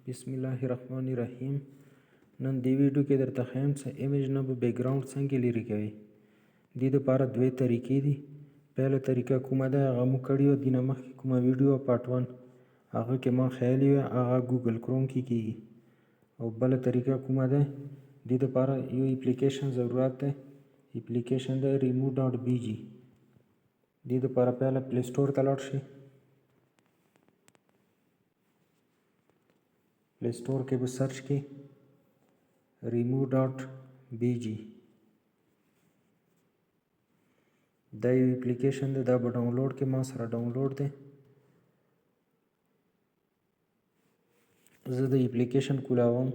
بسم الله الرحمن الرحیم. نن دې ویډیو کې درته ښیم چې ایمیج نه به بیکګراوند څنګه لرې کوي. دې دپاره دوې طریقې دي. پهله طریقه کومه ده هغه مو کړې وه دې نه مخکې کومه ویډیو پارټ 1 هغه کې ما ښیلې وه هغه ګوګل کروم کې کېږي. او بله طریقه کومه ده دې دپاره یو اپلیکیشن ضرورت دی. اپلیکیشن دی ریمو ډاټ بي جي. دې دپاره پهله پلی سټور ته لاړ شئ. پلی سټور کې به سرچ کې ریمو ډاټ بي جي. دا یو اپلیکیشن دی دا به ډاونلوډ کې ما سره ډاونلوډ دی. زه د اپلیکیشن کولاوم.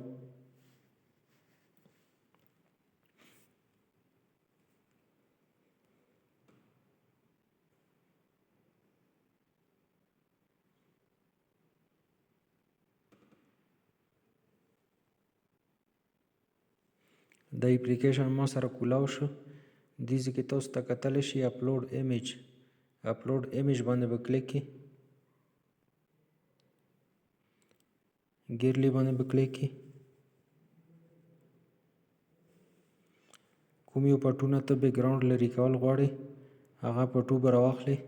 دا اپلیکیشن ما سره کولاو شو. دې ځای کې تاسو ته کتلی شئ اپلوډ ایمیج. اپلوډ ایمیج باندې به کلیک کړئ. ګیرلی باندې به کلیک کړئ. کوم یو پټونه ته بیکګراوند لرې کول غواړئ هغه پټو به راواخلئ.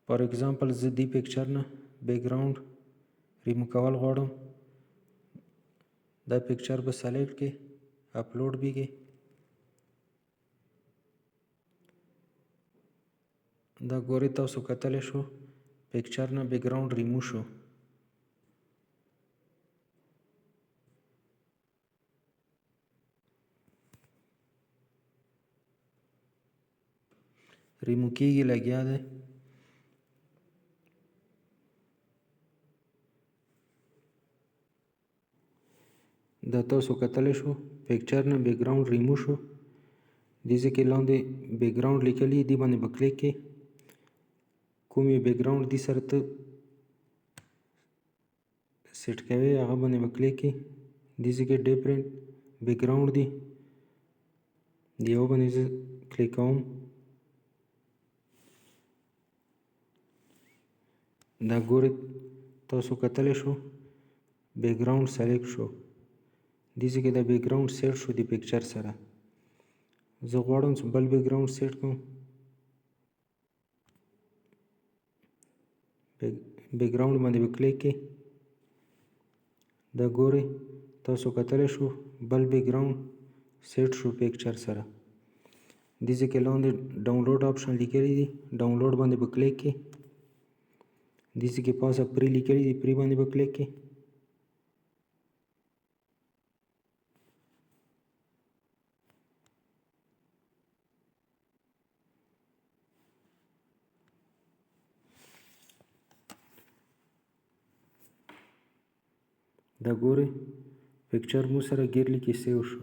فار اګزامپل زه دې پکچر نه بیکګراوند ریمو کول غواړم. دا پکچر به سلیکټ کړئ اپلوډ به کړئ. دا ګورئ تاسو کتلی شو پکچر نه بیکګراوند ریمو شو. ریمو کېږي لګیا دی. دا تاسو کتلی شو پکچر نه بیکګراوند ریمو شو. دې ځای کې لاندې بیکګراوند لیکلي دې باندې به کلیک کړئ. کوم یو بیکګراوند دې سره ته سیټ کوې هغه باندې به کلیک کړئ. دې ځای کې ډیفرنٹ بیکګراوند دي د یو باندې زه کلیک کوم. دا ګورئ تاسو کتلی شو بیکګراوند سلیکټ شو. دې ځای کې دا بیکګراوند سیټ شو د پکچر سره. زه غواړم چې بل بیکګراوند سیټ کړم. بیکګراوند باندې به کلیک کړئ. دا ګورئ تاسو کتلی شو بل بیکګراوند سیټ شو پکچر سره. دې ځای کې لاندې ډاونلوډ آپشن لیکلی دي ډاونلوډ باندې به کلیک کړئ. دې ځای کې پاسه پرې لیکلی دي پرې باندې به کلیک کړئ. دا ګورئ پکچر مو سره ګیرلی کې سیو شو.